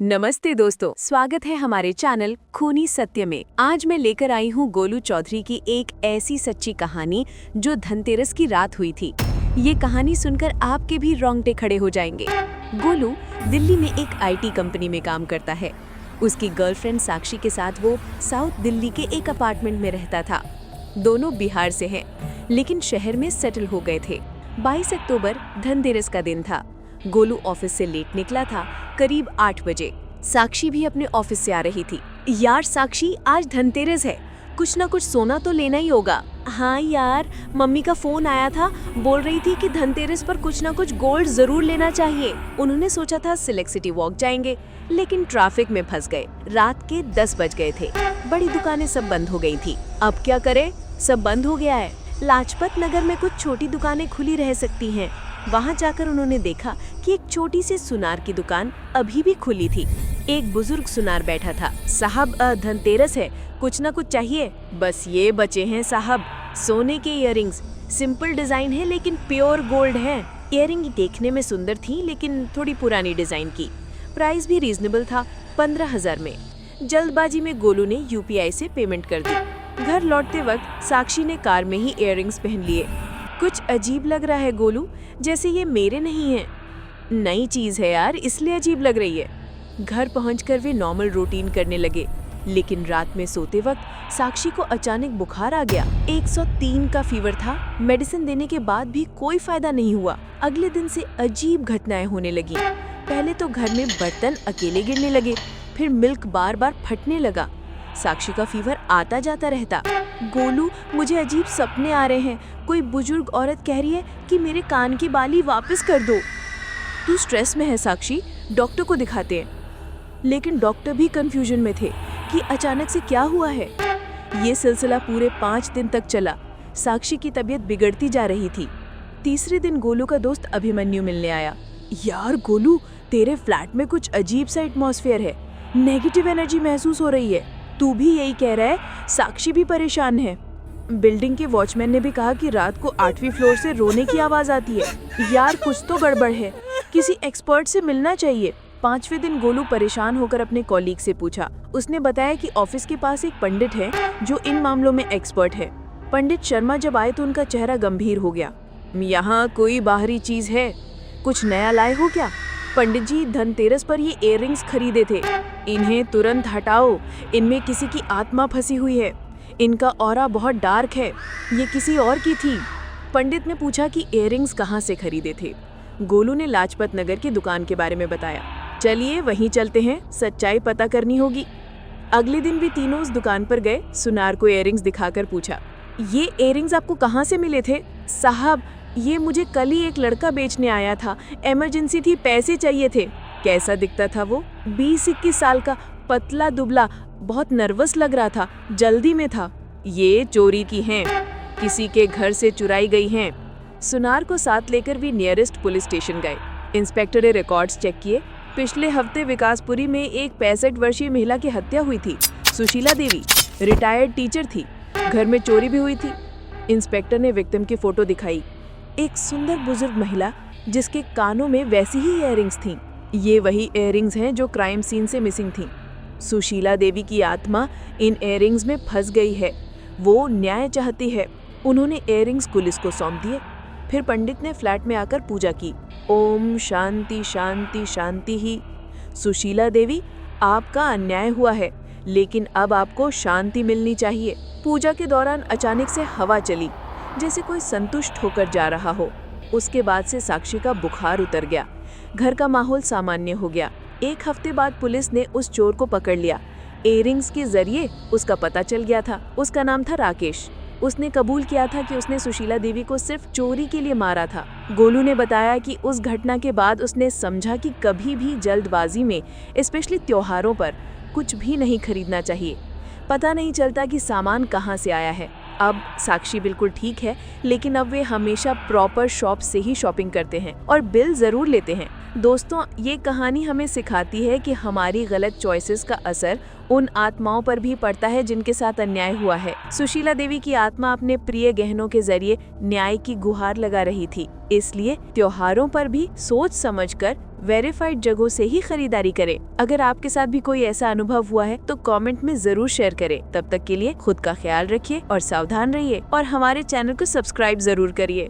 नमस्ते दोस्तों, स्वागत है हमारे चैनल खूनी सत्य में। आज मैं लेकर आई हूँ गोलू चौधरी की एक ऐसी सच्ची कहानी जो धनतेरस की रात हुई थी। ये कहानी सुनकर आपके भी रोंगटे खड़े हो जाएंगे। गोलू दिल्ली में एक आईटी कंपनी में काम करता है। उसकी गर्लफ्रेंड साक्षी के साथ वो साउथ दिल्ली के एक अपार्टमेंट में रहता था। दोनों बिहार से हैं, लेकिन शहर में सेटल हो गए थे। 22 अक्टूबर धनतेरस का दिन था। गोलू ऑफिस से लेट निकला था, करीब 8 बजे। साक्षी भी अपने ऑफिस से आ रही थी। यार साक्षी, आज धनतेरस है, कुछ ना कुछ सोना तो लेना ही होगा। हाँ यार, मम्मी का फोन आया था, बोल रही थी कि धनतेरस पर कुछ ना कुछ गोल्ड जरूर लेना चाहिए। उन्होंने सोचा था सिलेक्ट सिटी वॉक जाएंगे, लेकिन ट्रैफिक में फंस गए। रात के 10 बज गए थे। बड़ी दुकानें सब बंद हो गई थी। अब क्या करें, सब बंद हो गया है। लाजपत नगर में कुछ छोटी दुकानें खुली रह सकती हैं। वहां जाकर उन्होंने देखा कि एक छोटी सी सुनार की दुकान अभी भी खुली थी। एक बुजुर्ग सुनार बैठा था। साहब, धनतेरस है, कुछ ना कुछ चाहिए। बस ये बचे हैं साहब, सोने के इयररिंग्स। सिंपल डिजाइन है लेकिन प्योर गोल्ड है। इयररिंग देखने में सुंदर थी लेकिन थोड़ी पुरानी डिजाइन की। प्राइस भी रीजनेबल था, 15,000 में। जल्दबाजी में गोलू ने यूपीआई से पेमेंट कर दी। घर लौटते वक्त साक्षी ने कार में ही इयररिंग्स पहन लिए। कुछ अजीब लग रहा है गोलू, जैसे ये मेरे नहीं है। नई चीज है यार, इसलिए अजीब लग रही है। घर पहुंचकर वे नॉर्मल रूटीन करने लगे, लेकिन रात में सोते वक्त साक्षी को अचानक बुखार आ गया। 103 का फीवर था। मेडिसिन देने के बाद भी कोई फायदा नहीं हुआ। अगले दिन से अजीब घटनाएं होने लगी। पहले तो घर में बर्तन अकेले गिरने लगे, फिर मिल्क बार बार फटने लगा। साक्षी का फीवर आता जाता रहता। गोलू, मुझे अजीब सपने आ रहे हैं। कोई बुजुर्ग औरत कह रही है कि मेरे कान की बाली वापस कर दो। तू स्ट्रेस में है साक्षी, डॉक्टर को दिखाते हैं। लेकिन डॉक्टर भी कंफ्यूजन में थे कि अचानक से क्या हुआ है। ये सिलसिला पूरे 5 दिन तक चला। साक्षी की तबीयत बिगड़ती जा रही थी। तीसरे दिन गोलू का दोस्त अभिमन्यु मिलने आया। यार गोलू, तेरे फ्लैट में कुछ अजीब सा एटमॉस्फेयर है, नेगेटिव एनर्जी महसूस हो रही है। तू भी यही कह रहा है? साक्षी भी परेशान है। बिल्डिंग के वॉचमैन ने भी कहा कि रात को 8वीं फ्लोर से रोने की आवाज आती है। यार कुछ तो गड़बड़ है, किसी एक्सपर्ट से मिलना चाहिए। 5वें दिन गोलू परेशान होकर अपने कॉलीग से पूछा। उसने बताया कि ऑफिस के पास एक पंडित है जो इन मामलों में एक्सपर्ट है। पंडित शर्मा जब आए तो उनका चेहरा गंभीर हो गया। यहाँ कोई बाहरी चीज है, कुछ नया लाए हो क्या? पंडित जी, धनतेरस पर ये इयररिंग्स खरीदे थे, इन्हें तुरंत हटाओ। इनमें किसी की आत्मा फंसी हुई है। इनका ऑरा बहुत डार्क है, ये किसी और की थी। पंडित ने पूछा कि इयररिंग्स कहाँ से खरीदे थे। गोलू ने लाजपत नगर की दुकान के बारे में बताया। चलिए वहीं चलते हैं, सच्चाई पता करनी होगी। अगले दिन भी तीनों उस दुकान पर गए। सुनार को इयररिंग्स दिखाकर पूछा, ये इयररिंग्स आपको कहाँ से मिले थे? साहब, ये मुझे कल ही एक लड़का बेचने आया था, इमरजेंसी थी, पैसे चाहिए थे। कैसा दिखता था वो? 20-21 साल का, पतला दुबला, बहुत नर्वस लग रहा था, जल्दी में था। ये चोरी की हैं, किसी के घर से चुराई गई हैं। सुनार को साथ लेकर भी नियरेस्ट पुलिस स्टेशन गए। इंस्पेक्टर ने रिकॉर्ड्स चेक किए। पिछले हफ्ते विकासपुरी में एक 65 वर्षीय महिला की हत्या हुई थी। सुशीला देवी रिटायर्ड टीचर थी। घर में चोरी भी हुई थी। इंस्पेक्टर ने विक्टिम की फोटो दिखाई। एक सुंदर बुजुर्ग महिला जिसके कानों में वैसी ही इयररिंग्स थीं। ये वही इयररिंग्स हैं जो क्राइम सीन से मिसिंग थीं। सुशीला देवी की आत्मा इन इयररिंग्स में फंस गई है। वो न्याय चाहती है। उन्होंने इयररिंग्स पुलिस को सौंप दिए। फिर पंडित ने फ्लैट में आकर पूजा की। ओम शांति शांति शांति ही। सुशीला देवी, आपका अन्याय हुआ है, लेकिन अब आपको शांति मिलनी चाहिए। पूजा के दौरान अचानक से हवा चली, जैसे कोई संतुष्ट होकर जा रहा हो। उसके बाद से साक्षी का बुखार उतर गया। घर का माहौल सामान्य हो गया। 1 हफ्ते बाद पुलिस ने उस चोर को पकड़ लिया। इयररिंग्स के जरिए उसका पता चल गया था। उसका नाम था राकेश। उसने कबूल किया था कि उसने सुशीला देवी को सिर्फ चोरी के लिए मारा था। गोलू ने बताया कि उस घटना के बाद उसने समझा कि कभी भी जल्दबाजी में, स्पेशली त्योहारों पर, कुछ भी नहीं खरीदना चाहिए। पता नहीं चलता कि सामान कहाँ से आया है। अब साक्षी बिल्कुल ठीक है, लेकिन अब वे हमेशा प्रॉपर शॉप से ही शॉपिंग करते हैं और बिल जरूर लेते हैं। दोस्तों, ये कहानी हमें सिखाती है कि हमारी गलत चॉइसेस का असर उन आत्माओं पर भी पड़ता है जिनके साथ अन्याय हुआ है। सुशीला देवी की आत्मा अपने प्रिय गहनों के जरिए न्याय की गुहार लगा रही थी। इसलिए त्योहारों पर भी सोच समझकर वेरीफाइड जगहों से ही खरीदारी करें। अगर आपके साथ भी कोई ऐसा अनुभव हुआ है तो कमेंट में जरूर शेयर करें। तब तक के लिए खुद का ख्याल रखिए और सावधान रहिए और हमारे चैनल को सब्सक्राइब जरूर करिए।